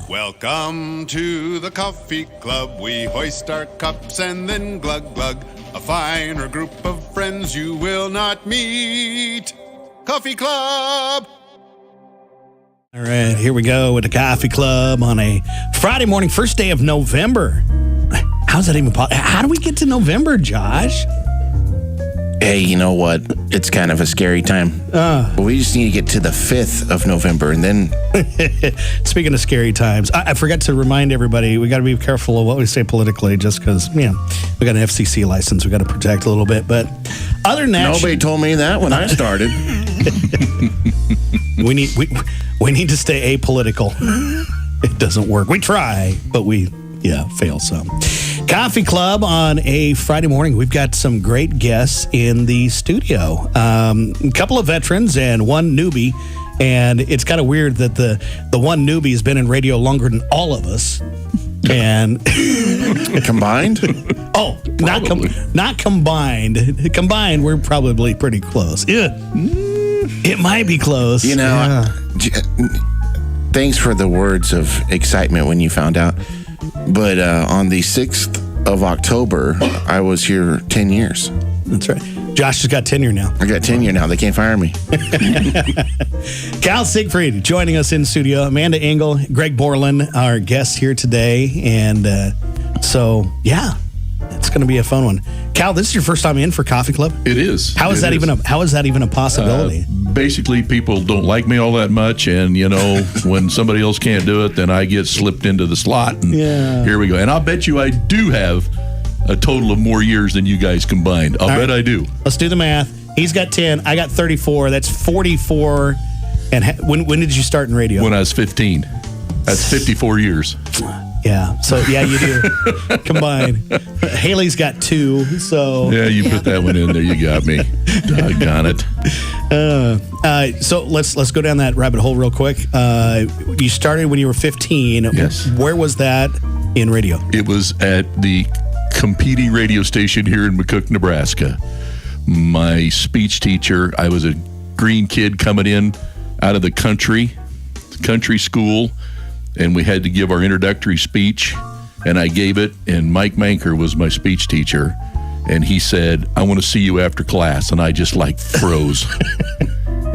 Welcome to the Coffee Club. We hoist our cups and then glug glug. A finer group of friends you will not meet. Coffee Club. All right, here we go with the Coffee Club on a Friday morning, first day of November. How's that even possible? How do we get to November, Josh? Hey, you know what? It's kind of a scary time. But we just need to get to the 5th of November, and then... Speaking of scary times, I forgot to remind everybody, we got to be careful of what we say politically, just because, we got an FCC license we got to protect a little bit. But other than that... Nobody told me that when I started. we need to stay apolitical. It doesn't work. We try, but we fail some. Coffee Club on a Friday morning. We've got some great guests in the studio. A couple of veterans and one newbie. And it's kind of weird that the one newbie has been in radio longer than all of us. And combined? Oh, not combined. Combined, we're probably pretty close. Yeah. It might be close. You know, thanks for the words of excitement when you found out. But on the 6th of October, I was here 10 years. That's right. Josh has got tenure now. I got tenure now. They can't fire me. Cal Siegfried joining us in studio. Amanda Engel, Greg Borland, our guests here today. And so, it's going to be a fun one. Cal, this is your first time in for Coffee Club? It is. How is that even a possibility? Basically, people don't like me all that much, and when somebody else can't do it, then I get slipped into the slot, and here we go. And I'll bet you I do have a total of more years than you guys combined. I'll bet I do. Let's do the math. He's got 10. I got 34. That's 44. And when did you start in radio? When I was 15. That's 54 years. Yeah. So, you do. Combined. Haley's got 2, so... Yeah, you put that one in there. You got me. Doggone it. So, let's go down that rabbit hole real quick. You started when you were 15. Yes. Where was that in radio? It was at the competing radio station here in McCook, Nebraska. My speech teacher, I was a green kid coming in out of the country school, and we had to give our introductory speech, and I gave it, and Mike Manker was my speech teacher, and he said, "I want to see you after class," and I just froze.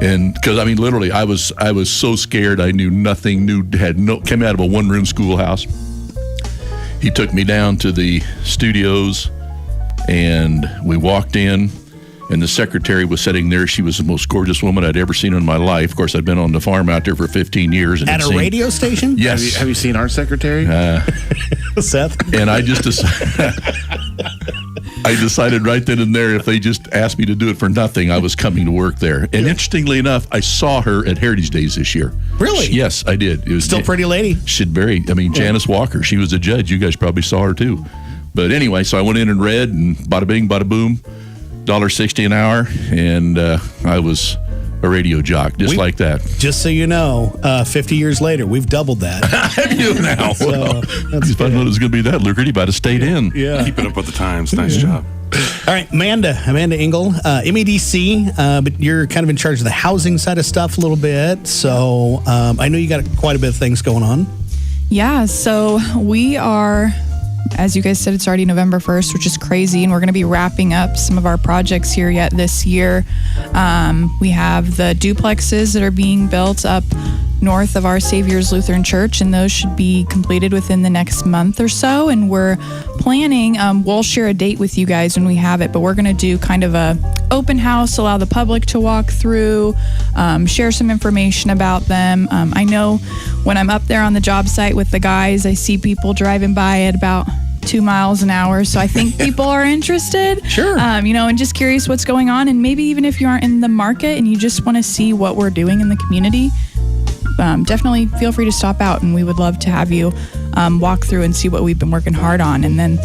And because literally, I was so scared. I knew nothing. Came out of a one-room schoolhouse. He took me down to the studios, and we walked in, and the secretary was sitting there. She was the most gorgeous woman I'd ever seen in my life. Of course, I'd been on the farm out there for 15 years. And at a radio station? Yes. Have you seen our secretary? Seth? And I just I decided right then and there, if they just asked me to do it for nothing, I was coming to work there. And interestingly enough, I saw her at Heritage Days this year. Really? Yes, I did. It was still pretty lady. Janice Walker. She was a judge. You guys probably saw her too. But anyway, so I went in and read, and bada bing, bada boom, $1.60 an hour, and I was a radio jock, like that. Just so you know, 50 years later, we've doubled that. Have you now? So, if I thought it was going to be that lucrative, I'd have stayed in. Yeah. Keeping up with the times. Nice job. All right, Amanda Engel, MEDC, but you're kind of in charge of the housing side of stuff a little bit. So I know you got quite a bit of things going on. Yeah, so we are, as you guys said, it's already November 1st, which is crazy, and we're going to be wrapping up some of our projects here yet this year. We have the duplexes that are being built up north of our Savior's Lutheran Church, and those should be completed within the next month or so, and we're planning, we'll share a date with you guys when we have it, but we're going to do kind of a open house, allow the public to walk through, share some information about them. I know when I'm up there on the job site with the guys, I see people driving by at about 2 miles an hour. So I think people are interested. Sure. And just curious what's going on. And maybe even if you aren't in the market and you just want to see what we're doing in the community, definitely feel free to stop out, and we would love to have you walk through and see what we've been working hard on. And then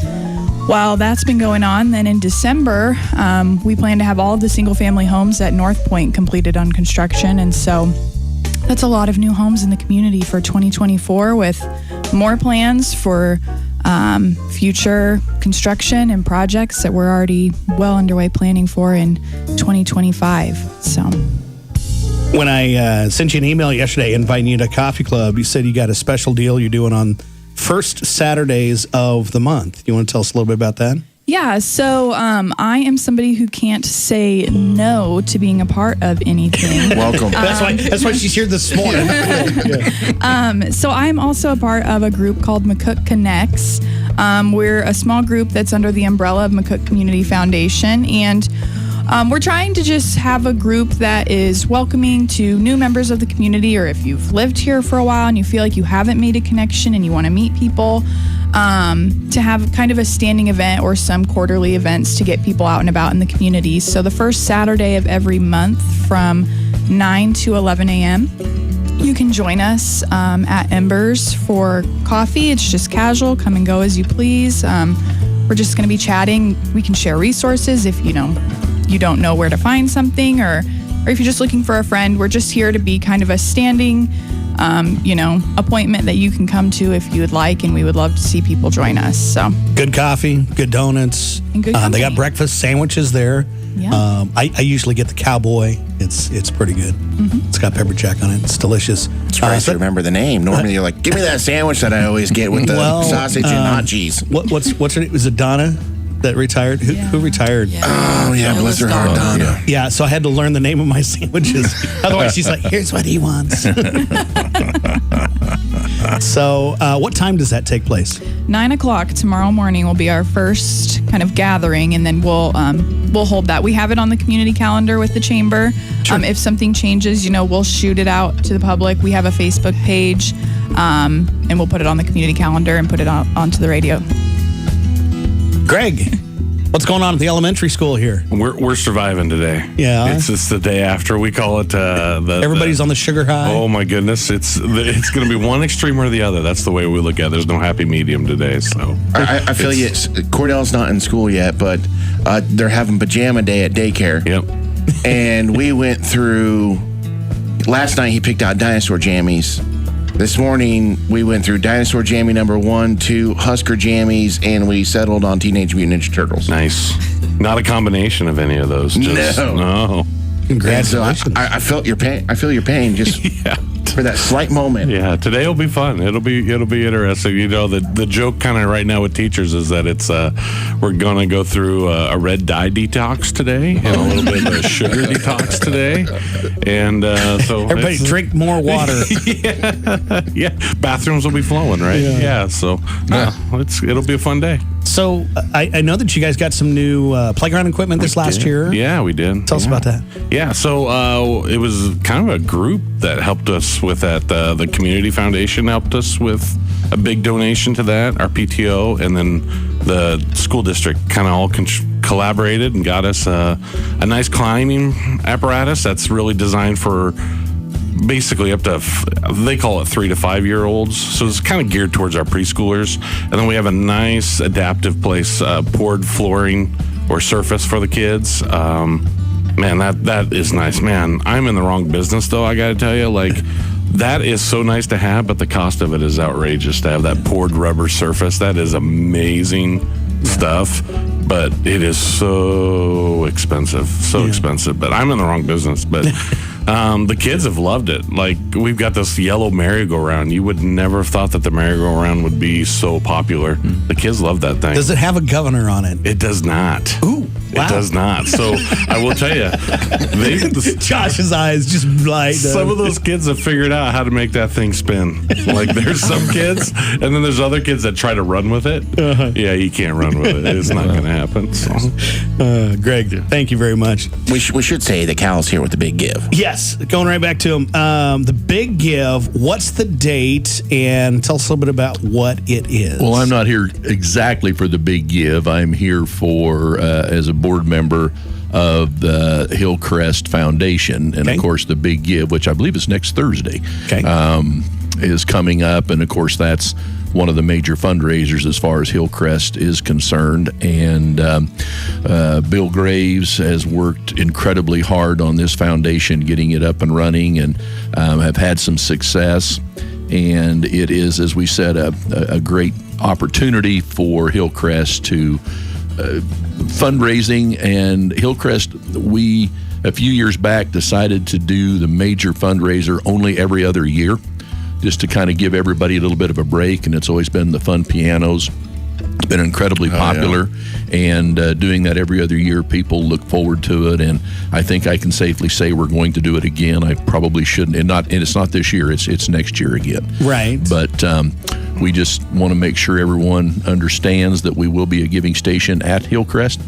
while that's been going on, then in December, we plan to have all of the single family homes at North Point completed on construction. And so that's a lot of new homes in the community for 2024, with more plans for future construction and projects that we're already well underway planning for in 2025. So When I sent you an email yesterday inviting you to Coffee Club, you said you got a special deal you're doing on first Saturdays of the month. You want to tell us a little bit about that? Yeah, so I am somebody who can't say no to being a part of anything. Welcome. That's why she's here this morning. So I'm also a part of a group called McCook Connects. We're a small group that's under the umbrella of McCook Community Foundation, and we're trying to just have a group that is welcoming to new members of the community, or if you've lived here for a while and you feel like you haven't made a connection and you want to meet people, to have kind of a standing event or some quarterly events to get people out and about in the community. So the first Saturday of every month from 9 to 11 a.m., you can join us at Embers for coffee. It's just casual, come and go as you please. We're just going to be chatting. We can share resources if you don't know where to find something, or if you're just looking for a friend. We're just here to be kind of a standing appointment that you can come to if you would like, and we would love to see people join us. So good coffee, good donuts, and good they company. got breakfast sandwiches there. Yeah. I usually get the cowboy. It's pretty good. Mm-hmm. It's got pepper jack on it. It's delicious. Surprised to remember the name. Normally you're like, give me that sandwich that I always get with the sausage and hot cheese. What's her name? Was it Donna that retired? Who retired? Yeah. Oh yeah, bless her heart, Donna. Yeah, so I had to learn the name of my sandwiches. Otherwise, she's like, here's what he wants. So, what time does that take place? 9 o'clock tomorrow morning will be our first kind of gathering, and then we'll hold that. We have it on the community calendar with the chamber. Sure. If something changes, we'll shoot it out to the public. We have a Facebook page, and we'll put it on the community calendar and put it onto the radio. Greg, what's going on at the elementary school here? We're surviving today. Yeah. It's the day after. We call it everybody's on the sugar high. Oh my goodness, it's going to be one extreme or the other. That's the way we look at it. There's no happy medium today. So I feel you. Cordell's not in school yet, but they're having pajama day at daycare. Yep. And we went through. Last night he picked out dinosaur jammies. This morning, we went through Dinosaur Jammy number 1, 2, Husker Jammies, and we settled on Teenage Mutant Ninja Turtles. Nice. Not a combination of any of those. No. Congratulations. And so I felt your pain. I feel your pain just for that slight moment. Yeah, today will be fun. It'll be interesting. The joke kind of right now with teachers is that it's we're gonna go through a red dye detox today and a little bit of a sugar detox today, and so everybody drink more water. yeah. Bathrooms will be flowing, right? Yeah. So it'll be a fun day. So I know that you guys got some new playground equipment this last year. Yeah, we did. Tell us about that. Yeah, so it was kind of a group that helped us with that. The Community Foundation helped us with a big donation to that, our PTO, and then the school district kind of all collaborated and got us a nice climbing apparatus that's really designed for basically up to, they call it 3 to 5 year olds. So it's kind of geared towards our preschoolers. And then we have a nice adaptive place, poured flooring or surface for the kids. Man, that is nice. Man, I'm in the wrong business though, I got to tell you. Like, that is so nice to have, but the cost of it is outrageous to have that poured rubber surface. That is amazing stuff, but it is so expensive. But I'm in the wrong business. But the kids have loved it. Like, we've got this yellow merry-go-round. You would never have thought that the merry-go-round would be so popular. The kids love that thing. Does it have a governor on it? It does not. Ooh, wow. It does not. So I will tell you, Josh's eyes just light up. Some of those kids have figured out how to make that thing spin. Like, there's some kids, and then there's other kids that try to run with it. Yeah, you can't run with it. It's not going to happen. So. Greg, thank you very much. We should say that Cal's here with the big give. Yes, going right back to him. The Big Give, what's the date? And tell us a little bit about what it is. Well, I'm not here exactly for the Big Give. I'm here for, as a board member of the Hillcrest Foundation. And, of course, the Big Give, which I believe is next Thursday, is coming up. And, of course, that's one of the major fundraisers as far as Hillcrest is concerned. And Bill Graves has worked incredibly hard on this foundation, getting it up and running, and have had some success. And it is, as we said, a great opportunity for Hillcrest to fundraising. And Hillcrest, we a few years back decided to do the major fundraiser only every other year, just to kind of give everybody a little bit of a break. And it's always been the fun pianos. It's been incredibly popular, and doing that every other year, people look forward to it. And I think I can safely say we're going to do it again. I probably shouldn't, and it's not this year. It's next year again. Right. But we just want to make sure everyone understands that we will be a giving station at Hillcrest,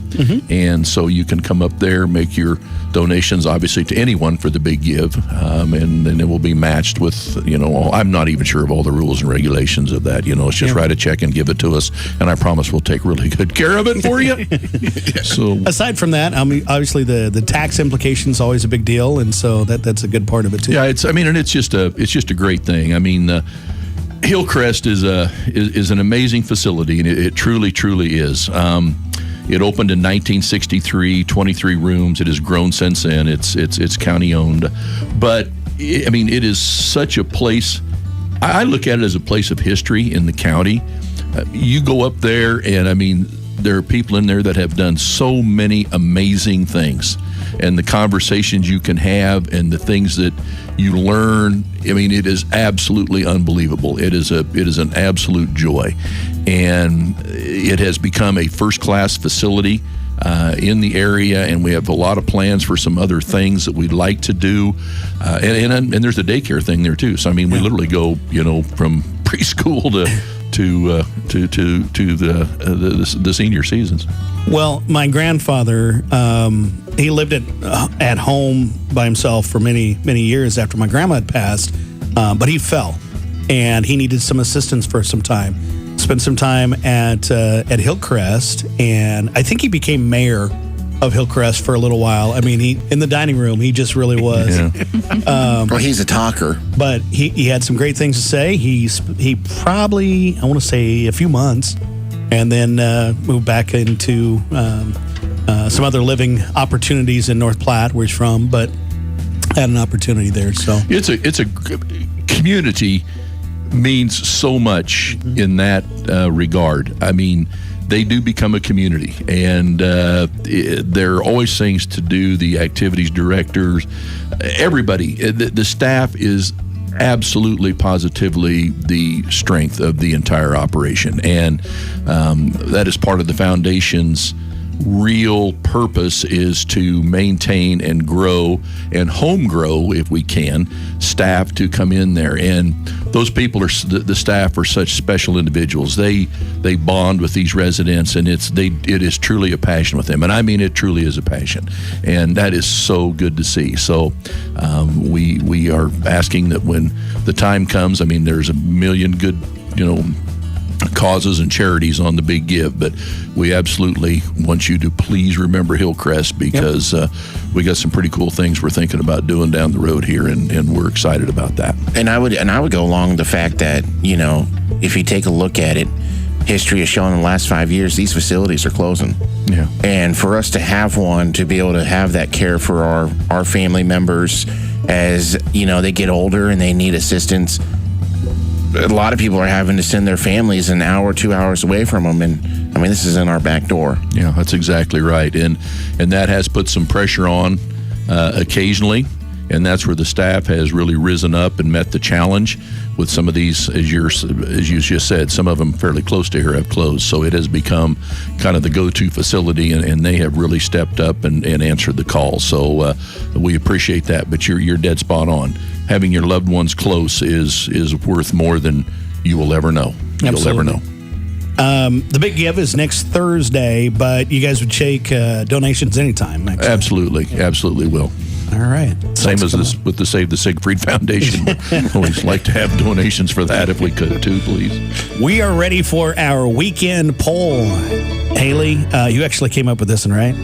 and so you can come up there, make your donations, obviously, to anyone for the big give, and then it will be matched with, I'm not even sure of all the rules and regulations of that. It's just write a check and give it to us, and I promise we'll take really good care of it for you. So, aside from that, obviously the tax implication is always a big deal, and so that's a good part of it too. Yeah, it's just a great thing. I mean, Hillcrest is an amazing facility, and it truly is. It opened in 1963, 23 rooms. It has grown since then. It's county owned, but it is such a place. I look at it as a place of history in the county. You go up there, and there are people in there that have done so many amazing things, and the conversations you can have and the things that you learn. It is absolutely unbelievable. It is an absolute joy, and it has become a first-class facility in the area, and we have a lot of plans for some other things that we'd like to do, and there's a daycare thing there too. So we literally go from preschool to the senior seasons. Well, my grandfather, he lived at home by himself for many years after my grandma had passed, but he fell, and he needed some assistance for some time. Spent some time at Hillcrest, and I think he became mayor of Hillcrest for a little while. He in the dining room, he just really was. Yeah. Well, he's a talker. But he had some great things to say. He probably, I want to say, a few months, and then moved back into some other living opportunities in North Platte, where he's from, but had an opportunity there. So it's a community means so much in that regard. They do become a community, and there are always things to do. The activities directors, everybody, the staff is absolutely positively the strength of the entire operation, and that is part of the foundation's real purpose, is to maintain and grow and home grow, if we can, staff to come in there. And those people the staff are such special individuals. They bond with these residents, and it is truly a passion with them. And it truly is a passion, and that is so good to see. So we are asking that when the time comes, there's a million good causes and charities on the big give, but we absolutely want you to please remember Hillcrest, because we got some pretty cool things we're thinking about doing down the road here, and we're excited about that. And I would go along the fact that, if you take a look at it, history has shown in the last 5 years these facilities are closing. Yeah. And for us to have one, to be able to have that care for our family members as they get older and they need assistance. A lot of people are having to send their families an hour or 2 hours away from them, and this is in our back door. Yeah, that's exactly right, and that has put some pressure on occasionally, and that's where the staff has really risen up and met the challenge with some of these, as you just said, some of them fairly close to here have closed, so it has become kind of the go-to facility, and they have really stepped up and answered the call. So we appreciate that, but you're dead spot on. Having your loved ones close is worth more than you will ever know. You'll ever know. The big give is next Thursday, but you guys would take donations anytime. Absolutely will. All right. Same as this with the Save the Siegfried Foundation. Always like to have donations for that if we could too, please. We are ready for our weekend poll. Haley, you actually came up with this one, right?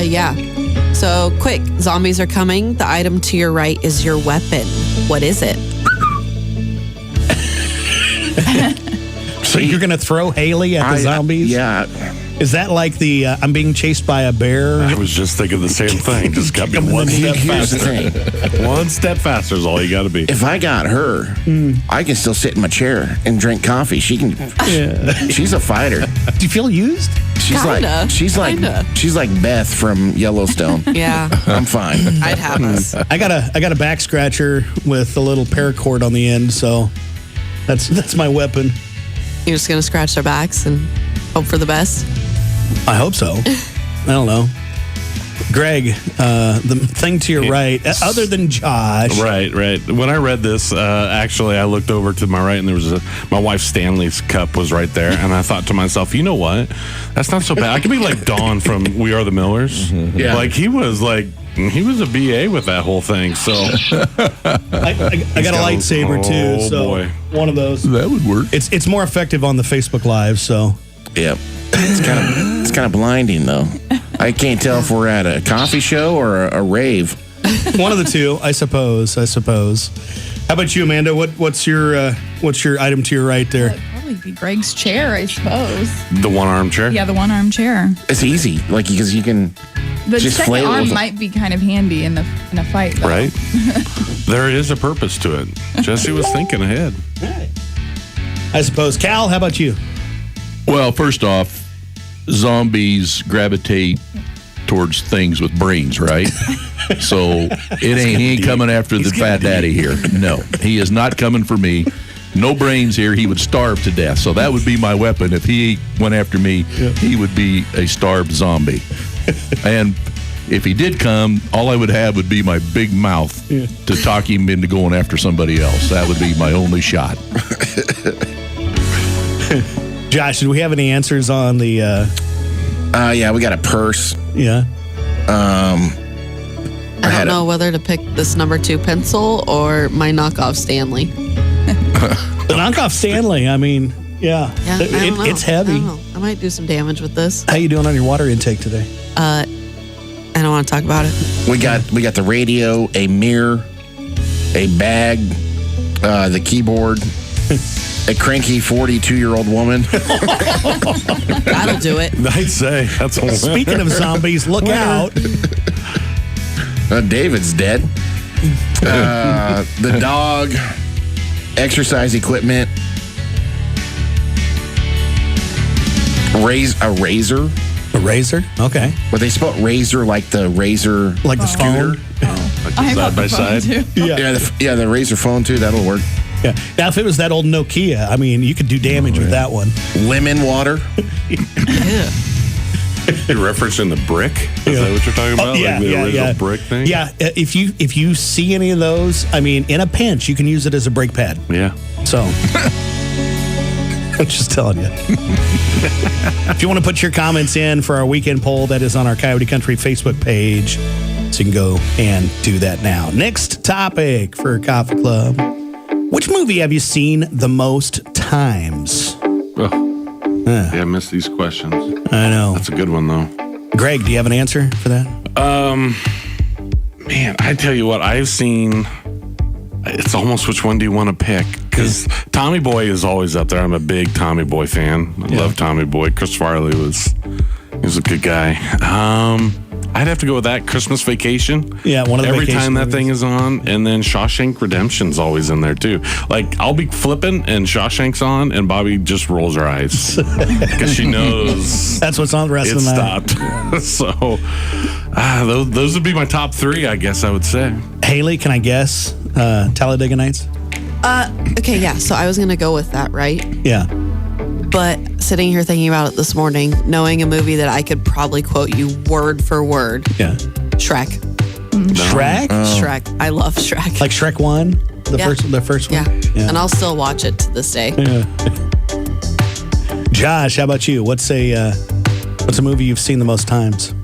Yeah. So quick, zombies are coming. The item to your right is your weapon. What is it? So you're going to throw Haley at the zombies? Yeah. Is that like the I'm being chased by a bear? I was just thinking the same thing. Just got me one step Here's the faster. thing. One step faster is all you got to be. If I got her, I can still sit in my chair and drink coffee. She can. She's a fighter. Do you feel used? She's Kinda. she's like Beth from Yellowstone. Yeah, I'm fine. I'd have us. I got a back scratcher with a little paracord on the end, so that's my weapon. You're just going to scratch their backs and hope for the best? I hope so. I don't know. Greg, the thing to your right, other than Josh. Right. When I read this, actually, I looked over to my right, and there was my wife Stanley's cup was right there, and I thought to myself, you know what? That's not so bad. I could be like Don from We Are the Millers. Yeah. Like he was a BA with that whole thing. So I got a lightsaber too, oh, so boy. one of those. That would work. It's more effective on the Facebook Live, so. Yep. It's kind of blinding though. I can't tell if we're at a coffee show or a rave. One of the two, I suppose. How about you, Amanda? What's your item to your right there? It'd probably be Greg's chair, I suppose. the one arm chair. Yeah, the one arm chair. It's easy, like because you can. The Just second flail arm with it. might be kind of handy in a fight, though. Right. There is a purpose to it. Jesse was thinking ahead. I suppose. Cal, how about you? Well, first off, zombies gravitate towards things with brains, right? So he ain't coming after the fat daddy here. No, he is not coming for me. No brains here. He would starve to death. So that would be my weapon. If he went after me, he would be a starved zombie. And if he did come, all I would have would be my big mouth to talk him into going after somebody else. That would be my only shot. Josh, did we have any answers on the? Yeah, we got a purse. Yeah. I don't know whether to pick this number 2 pencil or my knockoff Stanley. The knockoff Stanley. I mean, yeah. Yeah, I don't know. It's heavy. I don't know. I might do some damage with this. How you doing on your water intake today? I don't want to talk about it. We got the radio, a mirror, a bag, the keyboard, a cranky 42-year-old woman. That'll do it. I'd say that's all. Speaking of zombies, look out. David's dead. The dog, exercise equipment, a razor. A razor? Okay. But they spelled razor like the razor, Like the scooter? I Side have by the phone, side. too. the razor phone too. That'll work. Yeah. Now, if it was that old Nokia, I mean, you could do damage with that one. Lemon water. You're referencing the brick? Is that what you're talking about? Yeah, like the yeah, original yeah. brick thing? Yeah. If you see any of those, I mean, in a pinch, you can use it as a brake pad. Yeah. So, I'm just telling you. If you want to put your comments in for our weekend poll, that is on our Coyote Country Facebook page. So you can go and do that now. Next topic for Coffee Club. Which movie have you seen the most times? Yeah, I missed these questions. I know. That's a good one, though. Greg, do you have an answer for that? Man, I tell you what, I've seen. It's almost which one do you want to pick? Because Tommy Boy is always up there. I'm a big Tommy Boy fan. I love Tommy Boy. Chris Farley was a good guy. I'd have to go with that. Christmas Vacation. Yeah, one of the Every vacation time that movies. thing is on, and then Shawshank Redemption's always in there too. Like I'll be flipping and Shawshank's on, and Bobby just rolls her eyes because she knows That's what's on the rest it of the night. stopped. So those would be my top 3, I guess I would say. Haley, can I guess? Talladega Nights? Okay, yeah. So I was going to go with that, right? Yeah. But sitting here thinking about it this morning, knowing a movie that I could probably quote you word for word, Yeah. Shrek. Shrek? Shrek. I love Shrek. Like Shrek 1? The Yeah. first one? Yeah. And I'll still watch it to this day. Josh, how about you? What's a movie you've seen the most times?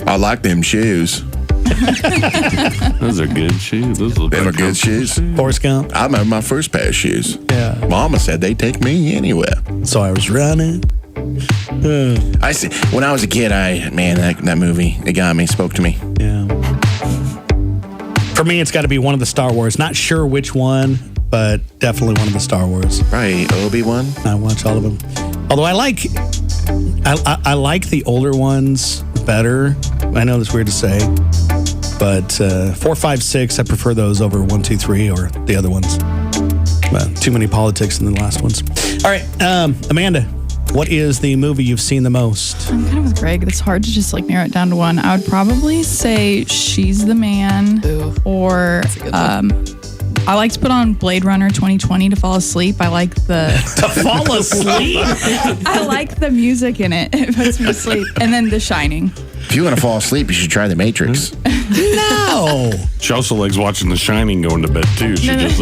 I like them shoes. Those are good shoes. Those look Them like are good shoes. Forrest Gump? I remember my first pair of shoes. Yeah. Mama said they'd take me anywhere. So I was running. I see. When I was a kid, that movie, it got me, spoke to me. Yeah. For me, it's got to be one of the Star Wars. Not sure which one, but definitely one of the Star Wars. Probably Obi-Wan. I watch all of them. Although I like the older ones better. I know that's weird to say, but 4, 5, 6, I prefer those over 1, 2, 3 or the other ones. Too many politics in the last ones. All right, Amanda, what is the movie you've seen the most? I'm kind of with Greg. It's hard to just like narrow it down to one. I would probably say She's the Man. Ooh. Or I like to put on Blade Runner 2020 to fall asleep. I like the To fall asleep? I like the music in it. It puts me to sleep. And then The Shining. If you want to fall asleep, you should try The Matrix. No. She also likes watching The Shining going to bed too. She just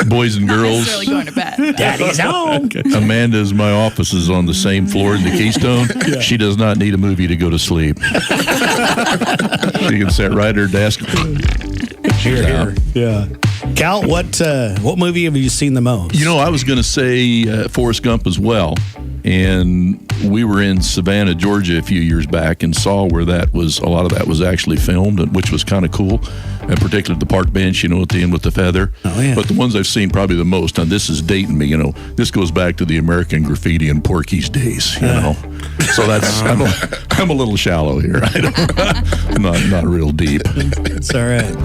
Boys and Not girls. necessarily going to bed. Daddy's home. Amanda's my office is on the same floor in the Keystone. She does not need a movie to go to sleep. She can sit right at her desk. She's out. Yeah. Cal, what movie have you seen the most? You know, I was going to say Forrest Gump as well. And we were in Savannah, Georgia a few years back and saw where a lot of that was actually filmed, which was kind of cool. And particularly the park bench, at the end with the feather. Oh, yeah. But the ones I've seen probably the most, and this is dating me, this goes back to the American Graffiti and Porky's days, So that's, I'm a little shallow here. I'm not real deep. It's all right.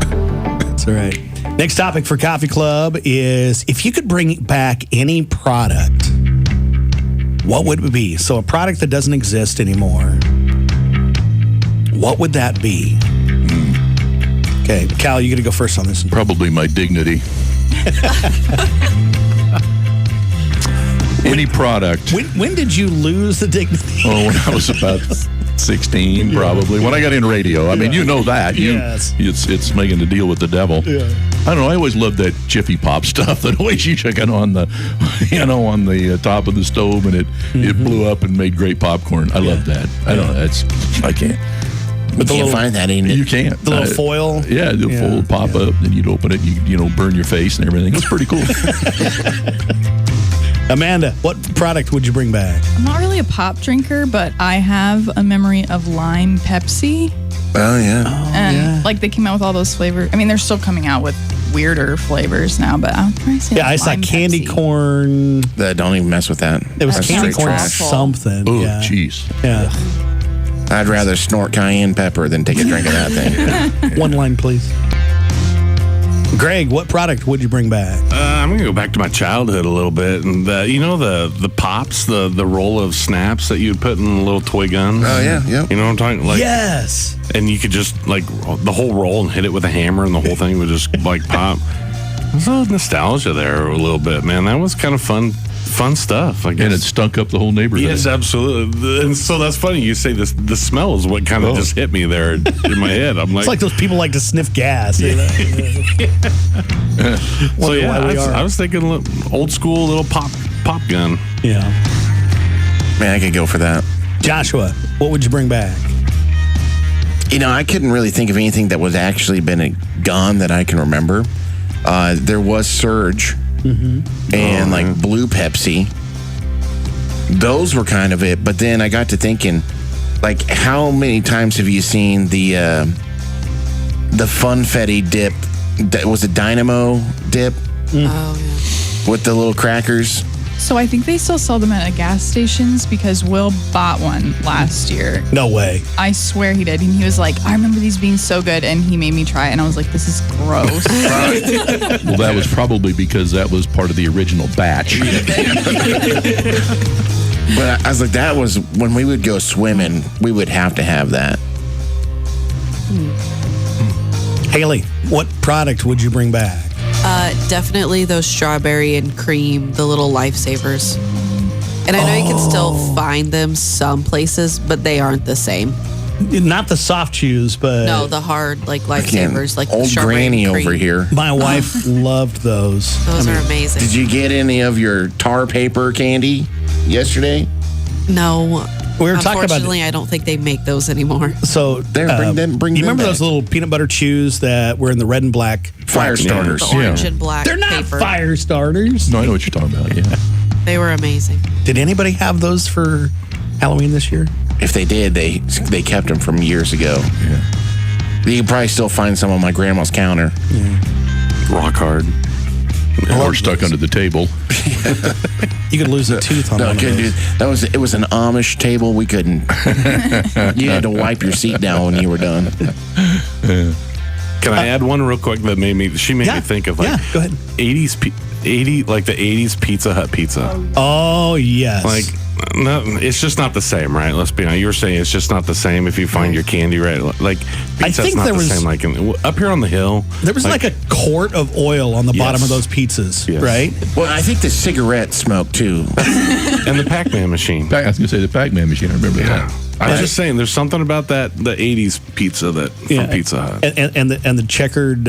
It's all right. Next topic for Coffee Club is if you could bring back any product, what would it be? So a product that doesn't exist anymore. What would that be? Okay, Cal, you got to go first on this one. Probably my dignity. Any product. When did you lose the dignity? Oh, when I was about 16, probably. When I got in radio. I mean, you know that. Yes. It's making a deal with the devil. Yeah. I don't know. I always loved that Jiffy Pop stuff. That always you check it on the, on the top of the stove, and it blew up and made great popcorn. I love that. I don't know. I can't. But you can't find that in it. You can't. The little foil? Yeah, the foil would pop up, and you'd open it, you burn your face and everything. It's pretty cool. Amanda, what product would you bring back? I'm not really a pop drinker, but I have a memory of lime Pepsi. Oh, yeah. And like they came out with all those flavors. I mean, they're still coming out with weirder flavors now, but I would probably say Yeah, I saw lime candy Pepsi. Don't corn. even mess with that. It was That candy sounds corn awful. something. Oh, yeah. jeez. Yeah. I'd rather snort cayenne pepper than take a drink of that thing. One line, please. Greg, what product would you bring back? I'm gonna go back to my childhood a little bit, and the pops, the roll of snaps that you'd put in a little toy gun. Oh, yeah, yeah. You know what I'm talking? Like, Yes. and you could just like the whole roll and hit it with a hammer, and the whole thing would just like pop. There's a nostalgia there a little bit, man. That was kind of fun stuff. I guess. And it stunk up the whole neighborhood. Yes, absolutely. And so that's funny. You say this. The smell is what kind of just hit me there in my head. I'm like, It's like those people like to sniff gas. so yeah, why we are. I was thinking old school little pop gun. Yeah. Man, I could go for that. Joshua, what would you bring back? I couldn't really think of anything that was actually been a gun that I can remember. There was Surge and like Blue Pepsi. Those were kind of it. But then I got to thinking, like, how many times have you seen the Funfetti dip? That was a Dynamo dip Oh, yeah. with the little crackers. So I think they still sell them at gas stations because Will bought one last year. No way. I swear he did. And he was like, I remember these being so good. And he made me try it. And I was like, this is gross. Well, that was probably because that was part of the original batch. But I was like, that was when we would go swimming, we would have to have that. Haley, what product would you bring back? Definitely those strawberry and cream, the little lifesavers. And I know you can still find them some places, but they aren't the same. Not the soft chews, but No, the hard like Again, lifesavers, like the old strawberry granny and cream. over here. my wife loved those. Those are amazing. Did you get any of your tar paper candy yesterday? No. We were talking about Unfortunately, I don't think they make those anymore. So Bring you them remember back. those little peanut butter chews that were in the red and black Fire starters. The orange and black They're not paper. fire starters. No, I know what you're talking about. Yeah. They were amazing. Did anybody have those for Halloween this year? If they did, they kept them from years ago. You can probably still find some on my grandma's counter. Rock hard. Or stuck under the table. You could lose a tooth on No, one of couldn't those. do. It was an Amish table. We couldn't. You had to wipe your seat down when you were done. Can I add one real quick that made me think of like go ahead. 80s like the 80s Pizza Hut pizza. Oh, yes. Like no, it's just not the same, right? Let's be honest. You were saying it's just not the same if you find your candy right. Like pizza's think not there the was- same. Like up here on the hill, there was like a quart of oil on the bottom of those pizzas, Yes. right? Well, I think the cigarette smoke too. and the Pac-Man machine. I was going to say the Pac-Man machine. I remember that. I was just saying, there's something about the 80s pizza from Pizza Hut. And the checkered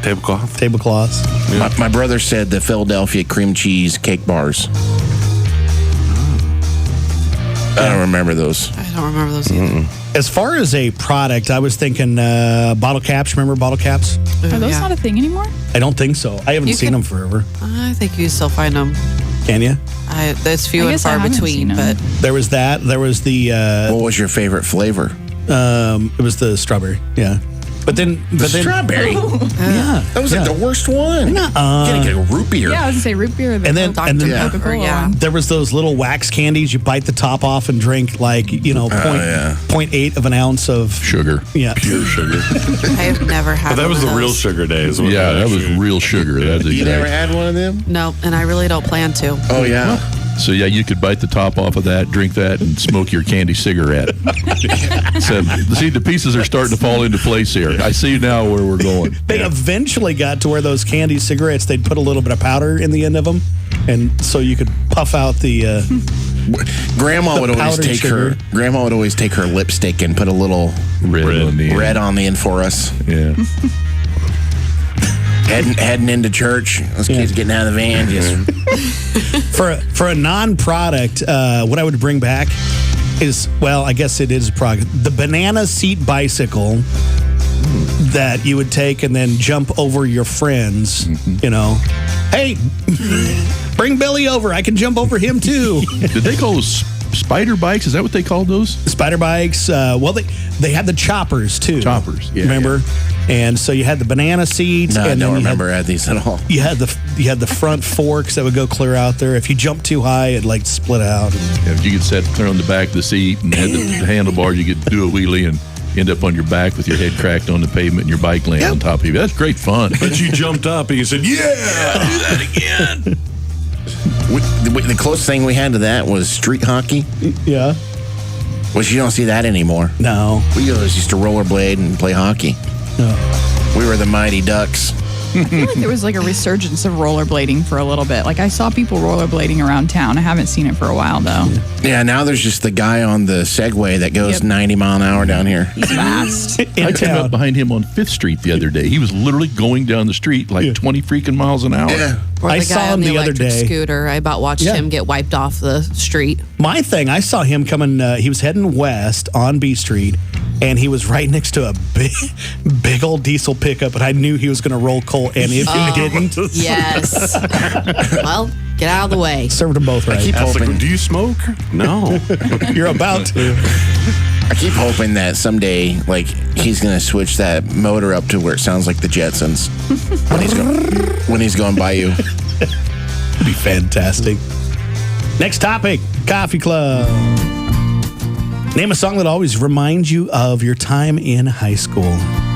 Tablecloth. tablecloths. My brother said the Philadelphia cream cheese cake bars. I don't remember those. I don't remember those either. As far as a product, I was thinking bottle caps. Remember bottle caps? Are those Yeah. not a thing anymore? I don't think so. I haven't You seen can- them forever. I think you still find them. Can you? That's few I and guess I far haven't between, seen 'em. but There was that. There was the What was your favorite flavor? it was the strawberry. Yeah. But then Strawberry. Yeah. That was like the worst one. You gotta get a root beer. Yeah, I was gonna say root beer. And then Yeah. Coca-Cola. Yeah. there was those little wax candies. You bite the top off and drink like, yeah. 0.8 of an ounce of Sugar. yeah. Pure sugar. I've never had But that one was of the real those. sugar days. Yeah, that was real sugar. That's You never exact. had one of them? No, and I really don't plan to. Oh yeah. So yeah, you could bite the top off of that, drink that, and smoke your candy cigarette. So see, the pieces are starting to fall into place here. I see now where we're going. They eventually got to where those candy cigarettes, they'd put a little bit of powder in the end of them, and so you could puff out the. Grandma The would always powdered take sugar. her lipstick and put a little Red on the end. red on the end for us. Yeah. Heading into church. Those kids getting out of the van. Just For a non-product, what I would bring back is, well, I guess it is a product. The banana seat bicycle that you would take and then jump over your friends. Hey, bring Billy over. I can jump over him too. Did they call those spider bikes? Is that what they called those? Spider bikes. Well, they had the choppers too. Choppers, yeah. Remember? And so you had the banana seats. no, I and then don't you had- remember these at all. You had the front forks that would go clear out there. If you jumped too high, it like split out. Yeah, if you could sit clear on the back of the seat and had the handlebars, you could do a wheelie and end up on your back with your head cracked on the pavement and your bike laying on top of you. That's great fun. But you jumped up and you said, "Yeah, do that again." The closest thing we had to that was street hockey, Yeah. which you don't see that anymore. No. We always used to rollerblade and play hockey. No. We were the Mighty Ducks. I feel like there was like a resurgence of rollerblading for a little bit. Like I saw people rollerblading around town. I haven't seen it for a while though. Yeah, now there's just the guy on the Segway that goes Yep. 90 mile an hour down here. He's fast. I came up behind him on 5th Street the other day. He was literally going down the street like 20 freaking miles an hour. Yeah. Or I the saw guy him on the the other electric day. scooter. I about watched Yeah. him get wiped off the street. My thing, I saw him coming, he was heading west on B Street, and he was right next to a big old diesel pickup, and I knew he was going to roll coal, and if he didn't, Yes. Well, get out of the way. served them both right. keep I was like, hoping. "Do you smoke?" No. You're about to. I keep hoping that someday, like, he's gonna switch that motor up to where it sounds like the Jetsons when he's going by you. It'd be fantastic. Next topic, Coffee Club. Name a song that always reminds you of your time in high school.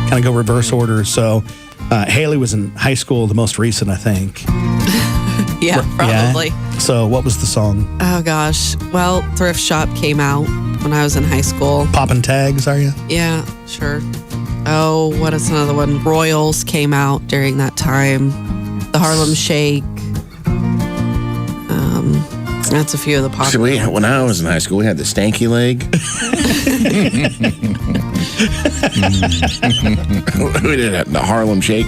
Kind of go reverse order. So, Haley was in high school, the most recent, I think. Yeah, probably. Yeah. So, what was the song? Oh gosh. Well, Thrift Shop came out when I was in high school. Poppin' Tags, are you? Yeah, sure. Oh, what is another one? Royals came out during that time. The Harlem Shake. That's a few of the So popular. when I was in high school, we had the stanky leg. We did have the Harlem Shake.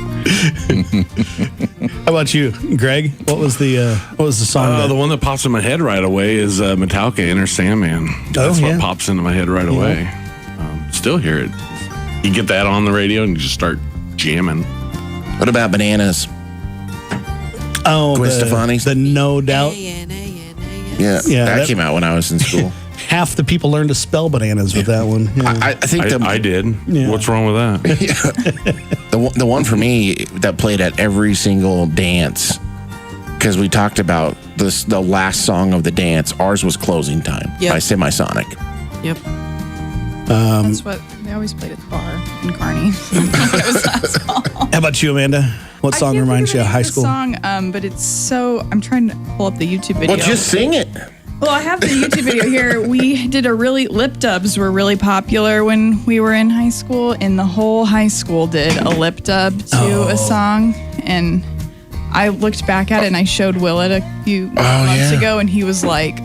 How about you, Greg? What was the song? The one that pops in my head right away is Metallica, Inner Sandman. That's yeah. what pops into my head right away. Still hear it. You get that on the radio and you just start jamming. What about Bananas? Oh, Gwen Stefani's? the No Doubt. Yeah, Yeah, that that- came out when I was in school. half the people learned to spell bananas with that one. Yeah. I think I did. Yeah. What's wrong with that? the one for me that played at every single dance, because we talked about the last song of the dance. Ours was Closing Time Yep. by Semisonic. Yep. That's what they always played at the bar in Kearney. It was that song. How about you, Amanda? What song reminds you of high school? Song, but it's so. I'm trying to pull up the YouTube video. Well, just sing it. Well, I have the YouTube video here. We did lip dubs were really popular when we were in high school, and the whole high school did a lip dub to a song. And I looked back at it and I showed Will it a few months ago, and he was like,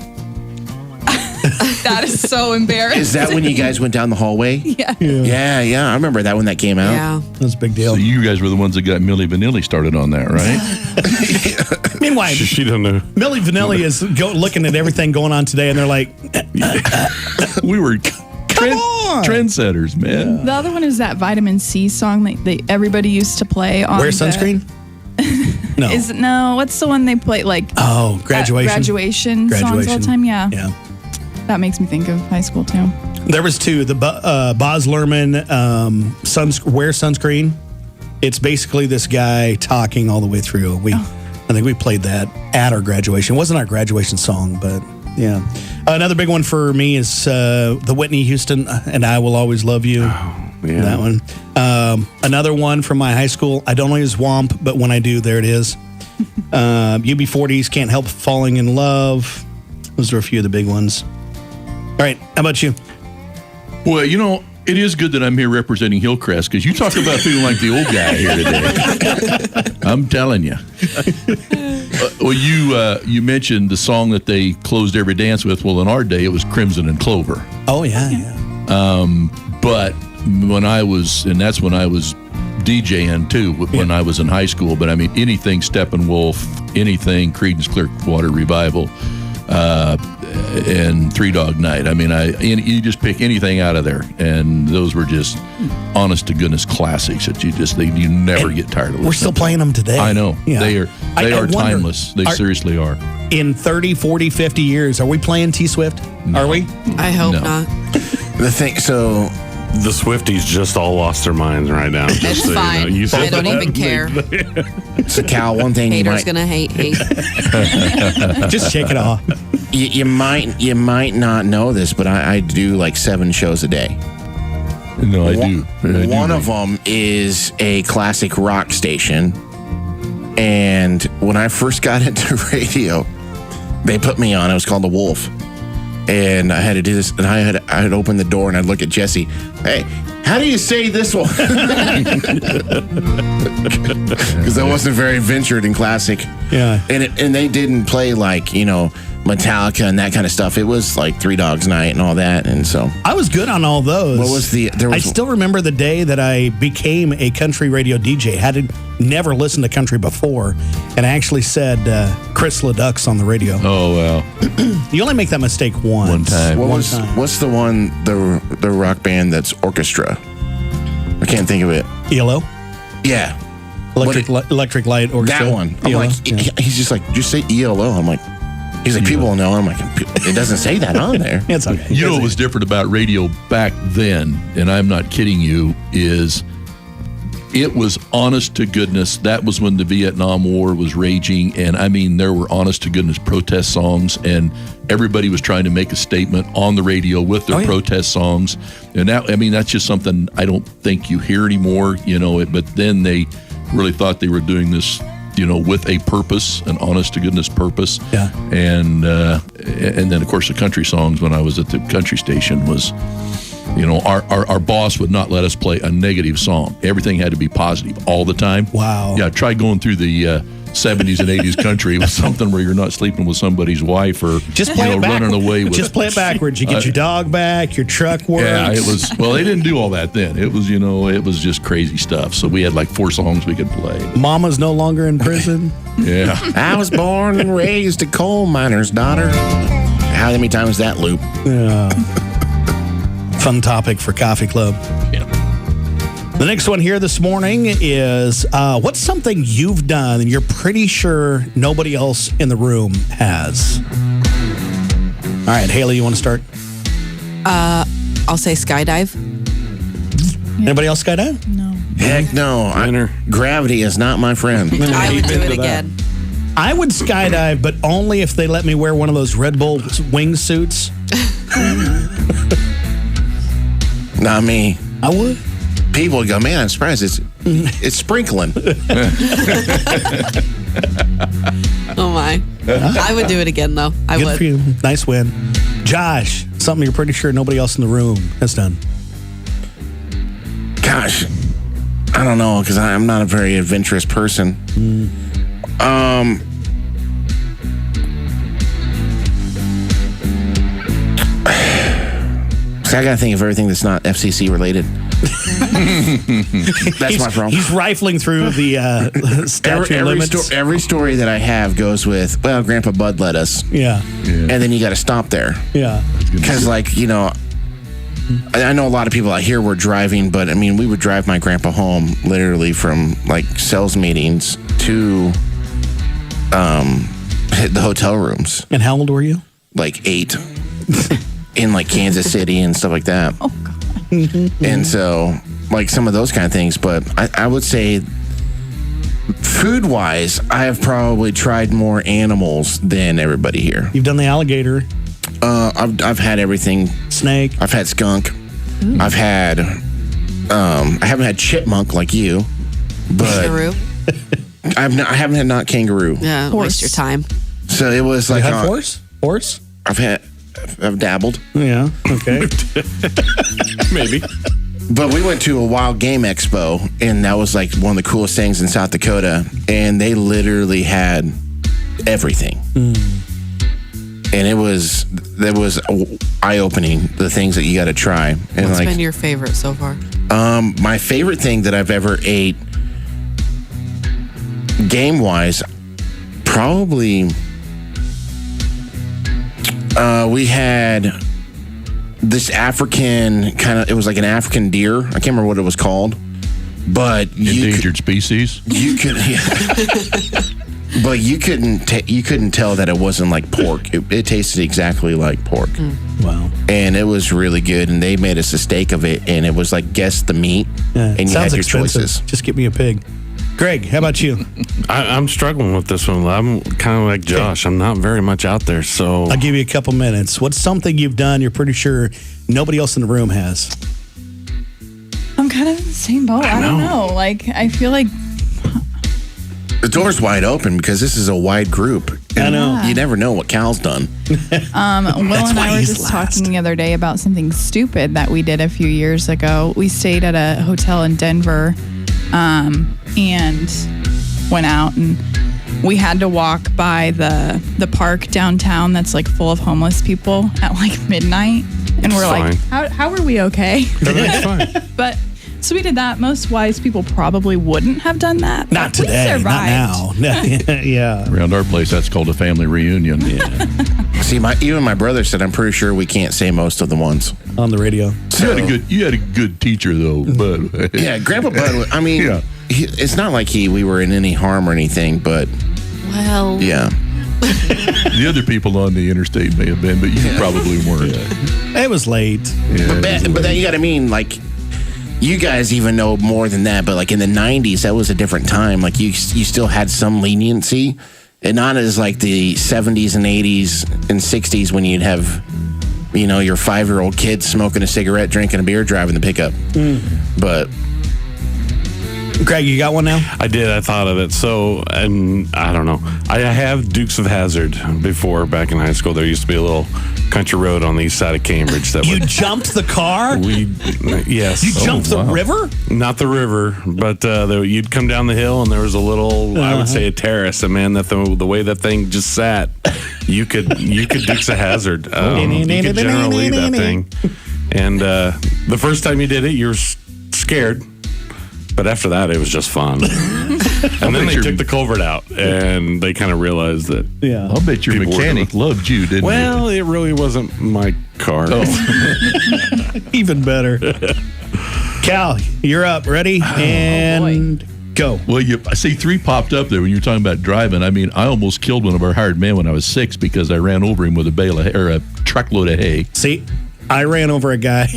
"That is so embarrassing." Is that when you guys went down the hallway? Yeah. Yeah. I remember that when that came out. Yeah. That's a big deal. So you guys were the ones that got Milli Vanilli started on that, right? Meanwhile, She doesn't know. Milli Vanilli is looking at everything going on today, and they're like, We were on. trendsetters, man. The other one is that Vitamin C song that everybody used to play on. wear sunscreen? No. What's the one they play like? Graduation. Graduation songs all the time. Yeah. That makes me think of high school too. There was two. The Boz Lerman wear sunscreen. It's basically this guy talking all the way through. I think we played that at our graduation. It wasn't our graduation song, but yeah. Another big one for me is the Whitney Houston and I Will Always Love You. Yeah. That one. Another one from my high school. I don't always womp, but when I do, there it is. UB40s, Can't Help Falling in Love. Those are a few of the big ones. All right, how about you? Well, it is good that I'm here representing Hillcrest, because you talk about feeling like the old guy here today. I'm telling you. Well, you mentioned the song that they closed every dance with. Well, in our day, it was Crimson and Clover. Oh, yeah. But that's when I was DJing too, when I was in high school. But I mean, anything Steppenwolf, anything Creedence Clearwater Revival, and Three Dog Night. I mean, you just pick anything out of there, and those were just honest to goodness classics that you never get tired of listening. We're still playing them today. I know. Yeah. They are wonder, timeless. They seriously are. In 30, 40, 50 years, are we playing T-Swift? No. Are we? I hope No. not. The thing, so The Swifties just all lost their minds right now. Just It's so fine. You know. I don't even care. So Cal, one thing Haters gonna hate. Just shake it off. you might not know this, but I do like 7 shows a day. No, I do. One of them is a classic rock station, and when I first got into radio, they put me on. It was called The Wolf, and I had to do this. And I had opened the door, and I'd look at Jesse. Hey, how do you say this one? Because I wasn't very ventured in classic. Yeah. And they didn't play like Metallica and that kind of stuff. It was like Three Dogs Night and all that, and so I was good on all those. What was I still remember the day that I became a country radio DJ. Had never listened to country before, and I actually said Chris LeDuc's on the radio. Oh, wow. You only make that mistake once. One time. What's the one, the rock band that's orchestra? I can't think of it. ELO? Yeah. Electric Light Orchestra. That one. I'm ELO? like, he's just like, just say ELO. I'm like, he's like, people will know. I'm like, it doesn't say that on there. It's okay. You know what was different about radio back then, and I'm not kidding you, is it was honest to goodness. That was when the Vietnam War was raging, and I mean, there were honest to goodness protest songs, and everybody was trying to make a statement on the radio with their protest songs. And that's just something I don't think you hear anymore, but then they really thought they were doing this, with a purpose, an honest to goodness purpose. Yeah. And then of course the country songs when I was at the country station was, our boss would not let us play a negative song. Everything had to be positive all the time. Wow. Yeah. Try going through the 70s and 80s country with something where you're not sleeping with somebody's wife or Just play it running away with. Just play it backwards. You get your dog back, your truck works. Yeah, it was. Well, they didn't do all that then. It was, it was just crazy stuff. So we had like 4 songs we could play. Mama's no longer in prison. Yeah. I was born and raised a coal miner's daughter. How many times is that loop? Yeah. Fun topic for Coffee Club. Yeah. The next one here this morning is what's something you've done and you're pretty sure nobody else in the room has? All right, Haley, you want to start? I'll say skydive. Anybody else skydive? No. Heck no. Gravity is not my friend. I would do it again. I would skydive, but only if they let me wear one of those Red Bull wingsuits. Not me. I would. People would go, man, I'm surprised it's sprinkling. Oh my. I would do it again though. I Good would. for you. Nice win. Josh, something you're pretty sure nobody else in the room has done. Gosh, I don't know, because I'm not a very adventurous person. So I gotta think of everything that's not FCC related. That's my problem. He's rifling through the statute limits. Every story that I have goes with, well, Grandpa Bud let us. Yeah. And then you got to stop there. Yeah. Because, like, you know, I know a lot of people out here were driving, but I mean, we would drive my grandpa home literally from like sales meetings to the hotel rooms. And how old were you? Like 8 in like Kansas City and stuff like that. Oh, God. And so, like some of those kind of things. But I would say, food wise, I have probably tried more animals than everybody here. You've done the alligator, I've had everything. snake. I've had skunk. I've had, I haven't had chipmunk like you, but Kangaroo. I haven't had not kangaroo. Yeah, don't waste your time. So it was You like, had horse? Horse? I've dabbled. Yeah. Okay. Maybe. But we went to a wild game expo, and that was like one of the coolest things in South Dakota. And they literally had everything. And it was eye-opening, the things that you got to try. And What's like, been your favorite so far? my favorite thing that I've ever ate, game-wise, probably, we had this African kind of, it was like an African deer. I can't remember what it was called, but Endangered species. you could, but you couldn't tell that it wasn't like pork. It tasted exactly like pork. Wow. And it was really good. And they made us a steak of it, and it was like guess the meat, and you Sounds had your expensive. choices. Just get me a pig. Greg, how about you? I'm struggling with this one. I'm kind of like Josh. I'm not very much out there, so I'll give you a couple minutes. What's something you've done you're pretty sure nobody else in the room has? I'm kind of in the same boat. I don't know. Like, I feel like The door's wide open because this is a wide group. I know. You never know what Cal's done. Will and why I were he's just last. talking the other day about something stupid that we did a few years ago. We stayed at a hotel in Denver and went out, and we had to walk by the park downtown that's like full of homeless people at like midnight. And we're like, how are we okay? everything's fine. But so we did that. Most wise people probably wouldn't have done that. Not but we today. Not survived. now. Yeah. Around our place, that's called a family reunion. See, even my brother said, I'm pretty sure we can't say most of the ones. On the radio. You had a good teacher though, but Yeah, Grandpa Bud, I mean, Yeah. it's not like we were in any harm or anything, but Well, yeah. the other people on the interstate may have been, but you probably weren't. It was late. Yeah, But then you got to mean, like, you guys even know more than that, but like in the 90s, that was a different time. Like you still had some leniency, and not as like the 70s and 80s and 60s when you'd have, you know, your 5-year-old kid smoking a cigarette, drinking a beer, driving the pickup. But Greg, you got one now? I did. I thought of it. So, and I don't know. I have Dukes of Hazzard before back in high school. There used to be a little country road on the east side of Cambridge that You jumped the car? yes. You jumped the river? Not the river, but you'd come down the hill and there was a little, I would say a terrace. And man, that the way that thing just sat, you could Dukes of Hazard. You could generally lead that thing. And the first time you did it, you were scared. But after that, it was just fun. And then they took the culvert out, and they kind of realized that. Yeah. I'll bet your People were mechanic loved you, didn't Well, it really wasn't my car. Even better. Cal, you're up. Ready? And go. Well, I see 3 popped up there when you were talking about driving. I mean, I almost killed one of our hired men when I was 6 because I ran over him with a truckload of hay. See, I ran over a guy.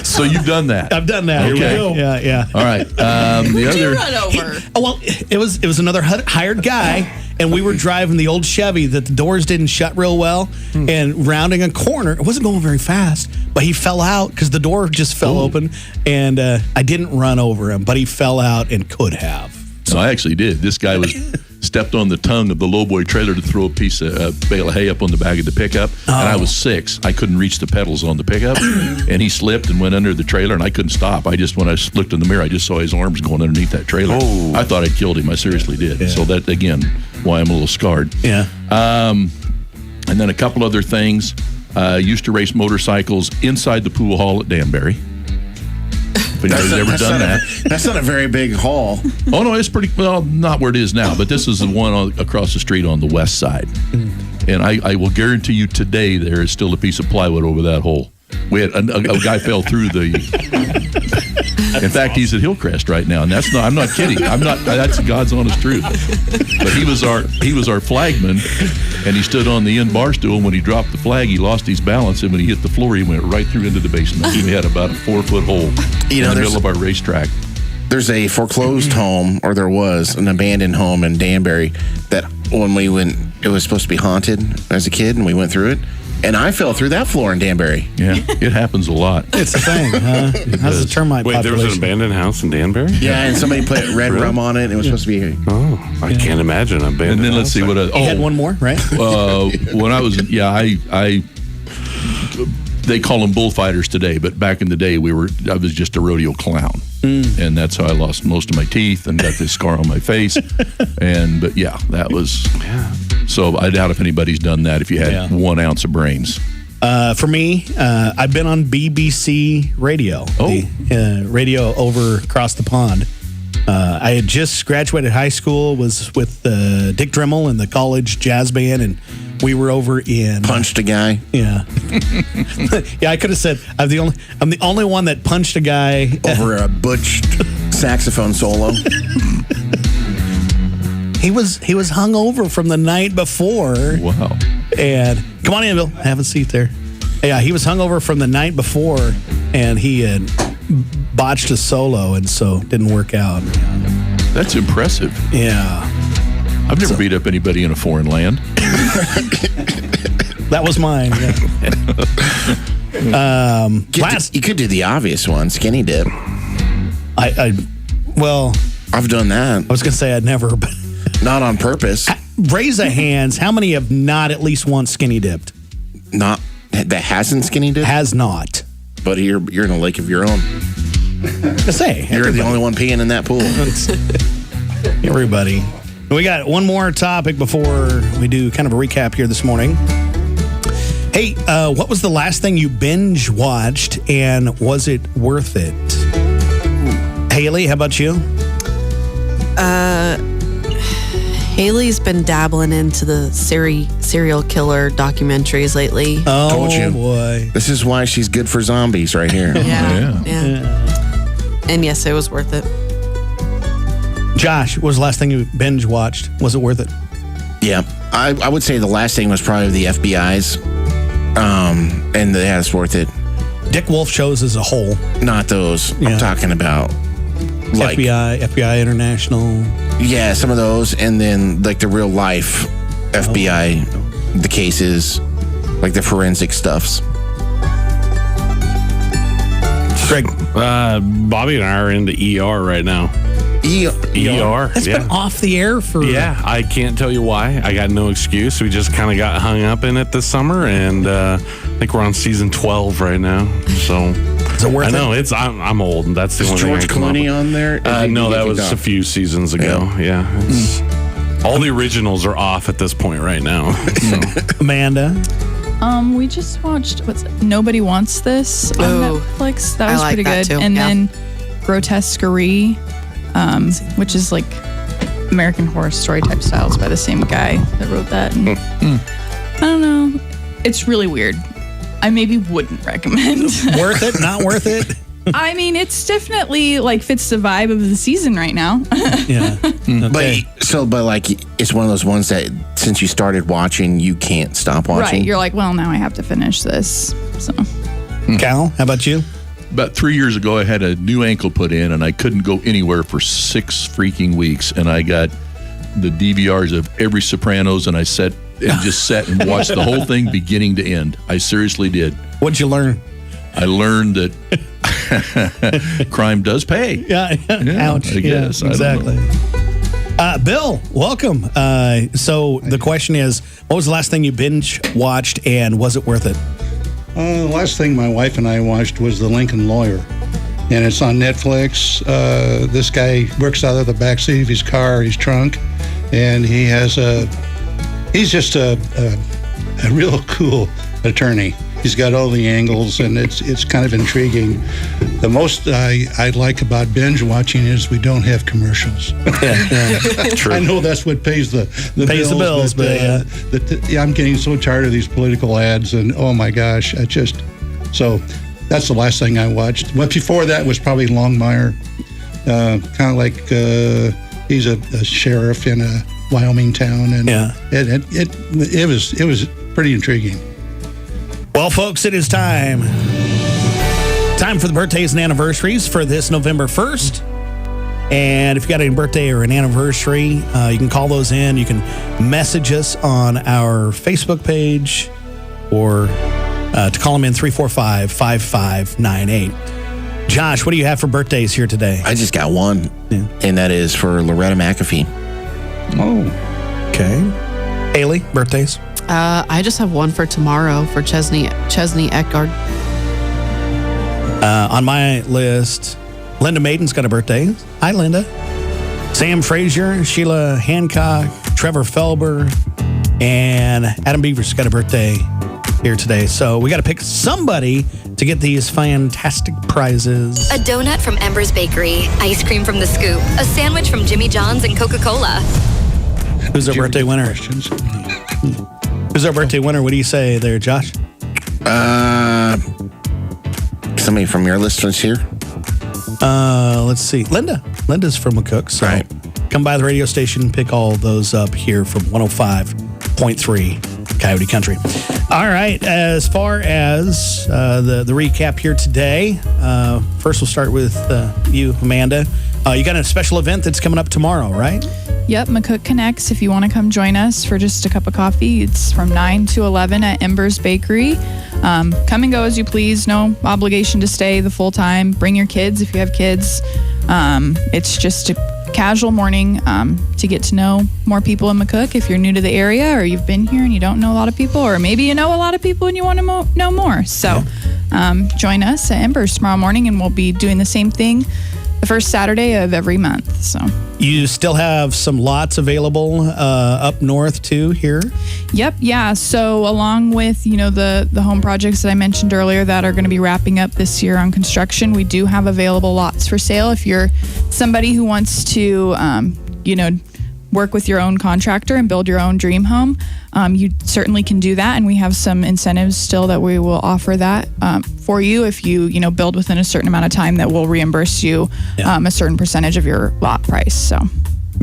So you've done that. I've done that. Okay. Here we go. Yeah. All right. The You other. run over. Oh, well, it was another hired guy, and we were driving the old Chevy that the doors didn't shut real well, and rounding a corner. It wasn't going very fast, but he fell out because the door just fell open, and I didn't run over him, but he fell out and could have. So I actually did. This guy was stepped on the tongue of the lowboy trailer to throw a piece of bale of hay up on the back of the pickup, and I was 6. I couldn't reach the pedals on the pickup, and he slipped and went under the trailer, and I couldn't stop. When I looked in the mirror, I just saw his arms going underneath that trailer. I thought I'd killed him. I seriously did. Yeah. So that, again, why I'm a little scarred. Yeah. And then a couple other things. Used to race motorcycles inside the pool hall at Danbury. If anybody's ever done that. That's not a very big haul. Oh, no, it's pretty, well, not where it is now, but this is the one across the street on the west side. And I will guarantee you today there is still a piece of plywood over that hole. We had a guy fell through in fact, he's at Hillcrest right now, and I'm not kidding. That's God's honest truth. But he was our flagman, and he stood on the end bar stool, and when he dropped the flag, he lost his balance, and when he hit the floor, he went right through into the basement. We had about a 4-foot hole in the middle of our racetrack. There's a foreclosed home, or there was an abandoned home in Danbury that when we went, it was supposed to be haunted as a kid, and we went through it. And I fell through that floor in Danbury. Yeah, it happens a lot. It's a thing, huh? How's the termite Wait, there population? was an abandoned house in Danbury? Yeah, and somebody put red rum on it, and it was supposed to be... Oh, I can't imagine an abandoned And then let's house. see what. You had one more, right? When I was, they call them bullfighters today, but back in the day, I was just a rodeo clown, and that's how I lost most of my teeth and got this scar on my face. But yeah, that was. Yeah. So I doubt if anybody's done that if you had 1 ounce of brains. For me, I've been on BBC Radio, the radio over across the pond. I had just graduated high school, was with Dick Dremel and the college jazz band, and we were over in Punched a guy. Yeah, yeah. I could have said I'm the only one that punched a guy Over a butch saxophone solo. He was hungover from the night before. Wow. And come on in, Bill. Have a seat there. Yeah, he was hungover from the night before, and he had botched a solo, and so it didn't work out. That's impressive. Yeah. I've never beat up anybody in a foreign land. That was mine. Yeah. You could do the obvious one, skinny dip. Well, I've done that. I was going to say I'd never, but Not on purpose. raise a hands. How many have not at least once skinny dipped? Not that hasn't skinny dipped, Has not. but you're in a lake of your own. I say, You're the only one peeing in that pool. everybody. We got one more topic before we do kind of a recap here this morning. Hey, what was the last thing you binge watched, and was it worth it? Haley, how about you? Haley's been dabbling into the serial killer documentaries lately. Oh, Told you. boy. This is why she's good for zombies right here. Yeah. And yes, it was worth it. Josh, what was the last thing you binge watched? Was it worth it? Yeah. I would say the last thing was probably the FBI's. And yeah, it's worth it. Dick Wolf shows as a whole. Not those. Yeah. I'm talking about like FBI International. Yeah, some of those, and then like the real life FBI, the cases, like the forensic stuffs. Greg, Bobby and I are into ER right now. ER. that's been off the air for... Yeah, I can't tell you why. I got no excuse. We just kind of got hung up in it this summer, and I think we're on season 12 right now. So Is it worth I know it? I'm old, and that's the Is only thing I George come up Clooney with. on there? No, that was a few seasons ago. Yeah. All the originals are off at this point right now. So. Amanda? We just watched Nobody Wants This on Oh, Netflix. That I was like pretty that good. too, And yeah. then Grotesquerie, which is like American Horror Story type styles by the same guy that wrote that. And I don't know. It's really weird. I maybe wouldn't recommend. Worth it? Not worth it? I mean, it's definitely like fits the vibe of the season right now. Yeah. Okay. But like, it's one of those ones that since you started watching, you can't stop watching. Right. You're like, well, now I have to finish this. So Cal, how about you? About 3 years ago, I had a new ankle put in, and I couldn't go anywhere for 6 freaking weeks. And I got the DVRs of every Sopranos, and I sat and watched the whole thing beginning to end. I seriously did. What'd you learn? I learned that crime does pay. Yeah. Ouch. I guess. Yeah, I don't exactly. Bill, welcome. So the question is, what was the last thing you binge watched, and was it worth it? The last thing my wife and I watched was The Lincoln Lawyer, and it's on Netflix. This guy works out of the backseat of his car, his trunk, and he's just a real cool attorney. He's got all the angles, and it's kind of intriguing. The most I like about binge watching is we don't have commercials. True. I know that's what pays the bills, but I'm getting so tired of these political ads, and oh my gosh, so that's the last thing I watched. But before that was probably Longmire, kind of like he's a sheriff in a Wyoming town, and it was pretty intriguing. Well, folks, it is time. Time for the birthdays and anniversaries for this November 1st. And if you got any birthday or an anniversary, you can call those in. You can message us on our Facebook page or to call them in 345-5598. Josh, what do you have for birthdays here today? I just got one, and that is for Loretta McAfee. Oh. Okay. Haley, birthdays? I just have one for tomorrow for Chesney Eckard. On my list, Linda Maiden's got a birthday. Hi, Linda. Sam Frazier, Sheila Hancock, Trevor Felber, and Adam Beaver's got a birthday here today. So we got to pick somebody to get these fantastic prizes. A donut from Ember's Bakery, ice cream from The Scoop, a sandwich from Jimmy John's and Coca-Cola. Who's our birthday winner? Who's our birthday winner? What do you say there, Josh? Somebody from your list was here. Let's see. Linda. Linda's from McCook. So Right. come by the radio station, pick all those up here from 105.3 Coyote Country. All right. As far as the recap here today, first we'll start with you, Amanda. You got a special event that's coming up tomorrow, right? Yep, McCook Connects. If you want to come join us for just a cup of coffee, it's from 9 to 11 at Ember's Bakery. Come and go as you please. No obligation to stay the full time. Bring your kids if you have kids. It's just a casual morning to get to know more people in McCook. If you're new to the area or you've been here and you don't know a lot of people, or maybe you know a lot of people and you want to know more. So join us at Ember's tomorrow morning, and we'll be doing the same thing the first Saturday of every month. So you still have some lots available up north too here? Yep, yeah. So along with, the home projects that I mentioned earlier that are going to be wrapping up this year on construction, we do have available lots for sale. If you're somebody who wants to, work with your own contractor and build your own dream home, you certainly can do that. And we have some incentives still that we will offer that for you if you build within a certain amount of time, that will reimburse you a certain percentage of your lot price. So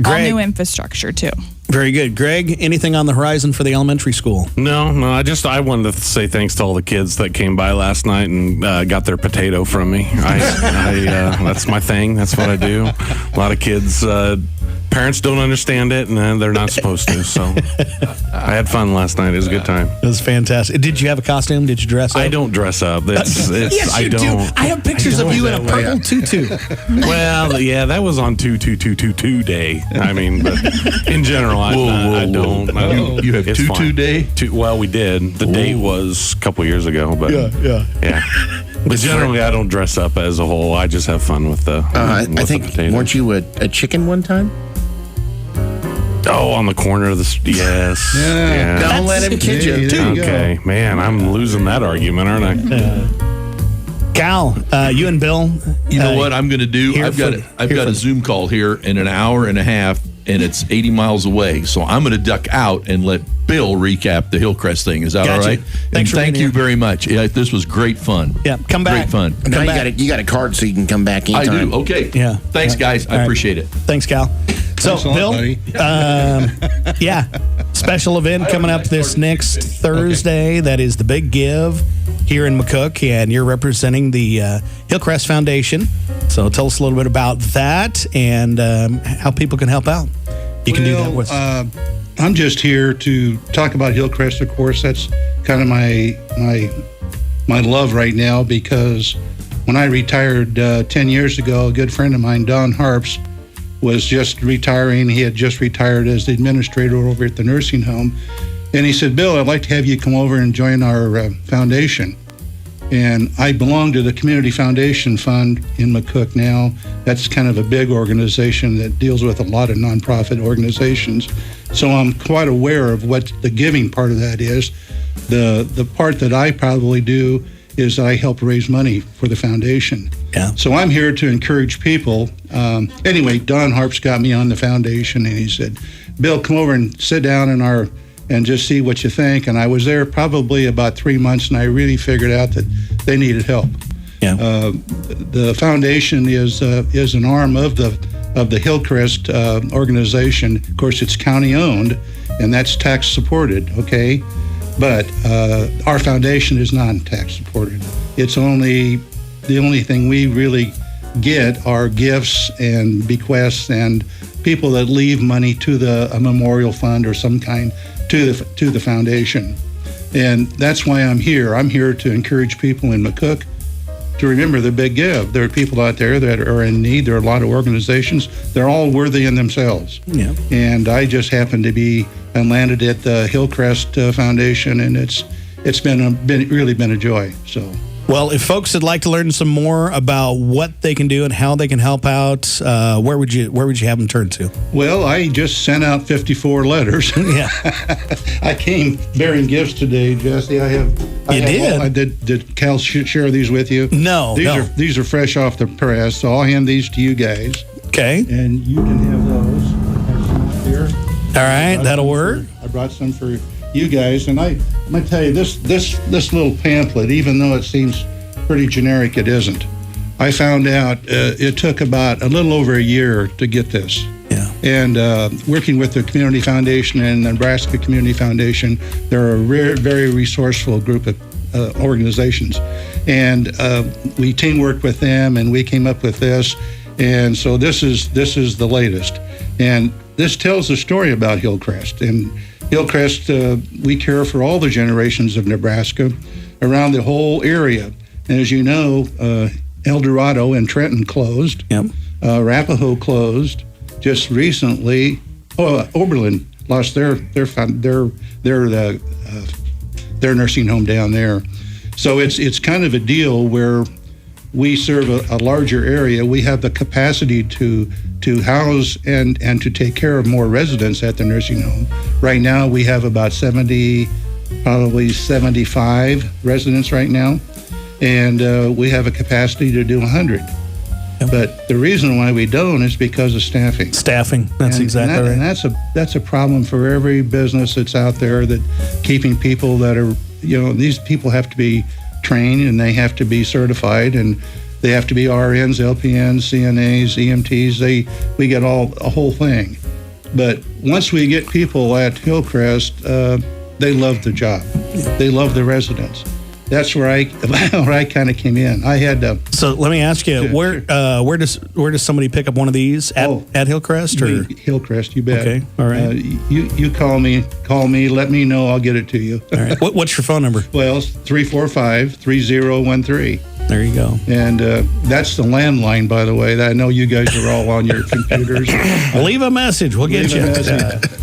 Greg, all new infrastructure too. Very good. Greg, anything on the horizon for the elementary school? No. I wanted to say thanks to all the kids that came by last night and got their potato from me. That's my thing. That's what I do. A lot of kids, parents don't understand it, and they're not supposed to. So I had fun last night. It was a good time. It was fantastic. Did you have a costume? Did you dress up? I don't dress up. Yes, you do. I have pictures of you in a purple tutu. Well, yeah, that was on 2/2/2/2 day. I mean, but in general, I don't. You have It's tutu fine. day? Well, we did. The date was a couple years ago, but Yeah. But generally, I don't dress up as a whole. I just have fun with the. I with think, the potato. weren't you a chicken one time? Oh, on the corner of the yes. Yeah. Don't let him kid you. There you go. Okay, man, I'm losing that argument, aren't I? Cal, you and Bill. You know what I'm going to do? here I've got a Zoom call here in an hour and a half, and it's 80 miles away. So I'm going to duck out and let Bill recap the Hillcrest thing. Is that all Gotcha. right? Thanks for thank being you here. very much. Yeah, this was great fun. Yeah, come back. Great fun. Now back. you got a card so you can come back I anytime. do. Okay. Yeah. Thanks, guys. All I right. appreciate it. Thanks, Cal. So, Thanks a lot, Bill, buddy. yeah, special event coming up this next Thursday. That is the Big Give here in McCook, and you're representing the Hillcrest Foundation. So tell us a little bit about that and how people can help out. You can do that with I'm just here to talk about Hillcrest. Of course, that's kind of my love right now, because when I retired 10 years ago, a good friend of mine, Don Harps, was just retiring. He had just retired as the administrator over at the nursing home. And he said, Bill, I'd like to have you come over and join our foundation. And I belong to the Community Foundation Fund in McCook now. That's kind of a big organization that deals with a lot of nonprofit organizations. So I'm quite aware of what the giving part of that is. The part that I probably do is I help raise money for the foundation. Yeah. So I'm here to encourage people. Anyway, Don Harps got me on the foundation, and he said, Bill, come over and sit down and just see what you think. And I was there probably about 3 months, and I really figured out that they needed help. Yeah. The foundation is an arm of the Hillcrest organization. Of course, it's county owned, and that's tax supported. Okay, but our foundation is non-tax supported. It's the only thing we really get are gifts and bequests and people that leave money to a memorial fund or some kind to the foundation. And that's why I'm here. I'm here to encourage people in McCook to remember the Big Give. There are people out there that are in need. There are a lot of organizations. They're all worthy in themselves. Yeah. And I just happen to be landed at the Hillcrest Foundation, and it's really been a joy. So. Well, if folks would like to learn some more about what they can do and how they can help out, where would you have them turn to? Well, I just sent out 54 letters. Yeah. I came bearing gifts today, Jesse. Did Cal share these with you? No. These are fresh off the press, so I'll hand these to you guys. Okay. And you can have those. I have some up here. All right, that'll work. I brought some for you guys, and I'm gonna tell you this little pamphlet, even though it seems pretty generic, it isn't. I found out it took about a little over a year to get this. Yeah. And working with the Community Foundation and the Nebraska Community Foundation, they're a very resourceful group of organizations, and we teamworked with them, and we came up with this. And so this is the latest, and this tells the story about Hillcrest. And Hillcrest, we care for all the generations of Nebraska around the whole area. And as you know, El Dorado and Trenton closed. Yep. Arapahoe closed just recently. Oberlin lost their nursing home down there. So it's kind of a deal where we serve a larger area. We have the capacity to house and to take care of more residents at the nursing home. Right now, we have about probably 75 residents right now, and we have a capacity to do 100. Yep. But the reason why we don't is because of staffing. Staffing. That's exactly right. And that's a problem for every business that's out there, that keeping people that are, these people have to be trained, and they have to be certified, and they have to be RNs, LPNs, CNAs, EMTs. We get a whole thing. But once we get people at Hillcrest, they love the job. They love the residents. That's where I kind of came in. I had to. So let me ask you, where does somebody pick up one of these at Hillcrest or Hillcrest? You bet. Okay, all right. You call me. Let me know. I'll get it to you. All right. What's your phone number? Well, it's 345-3013. There you go. And that's the landline, by the way. I know you guys are all on your computers. Leave a message. We'll get you.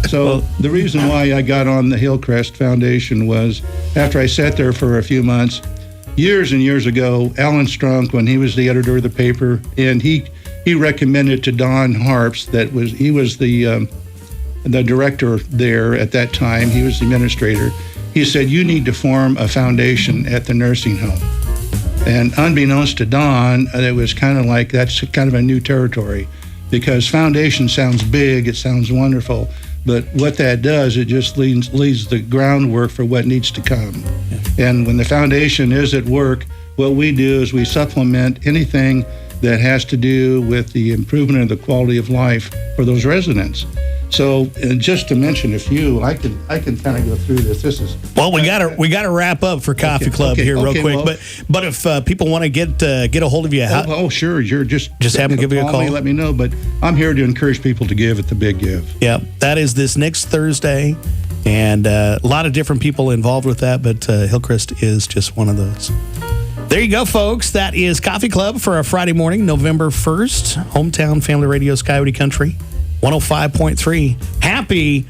So the reason why I got on the Hillcrest Foundation was after I sat there for a few months, years and years ago, Alan Strunk, when he was the editor of the paper, and he recommended to Don Harps, he was the director there at that time. He was the administrator. He said, you need to form a foundation at the nursing home. And unbeknownst to Don, it was kind of like that's kind of a new territory, because foundation sounds big, it sounds wonderful, but what that does, it just leads the groundwork for what needs to come. And when the foundation is at work, what we do is we supplement anything that has to do with the improvement of the quality of life for those residents. So, just to mention a few, I can kind of go through this. This is well, we gotta wrap up for Coffee Club here real quick. Well, but if people want to get a hold of you, sure, you're just have them give you a call. Let me know. But I'm here to encourage people to give at the Big Give. Yeah, that is this next Thursday, and a lot of different people involved with that. But Hillcrest is just one of those. There you go, folks. That is Coffee Club for a Friday morning, November 1st. Hometown Family Radio's Coyote Country, 105.3. Happy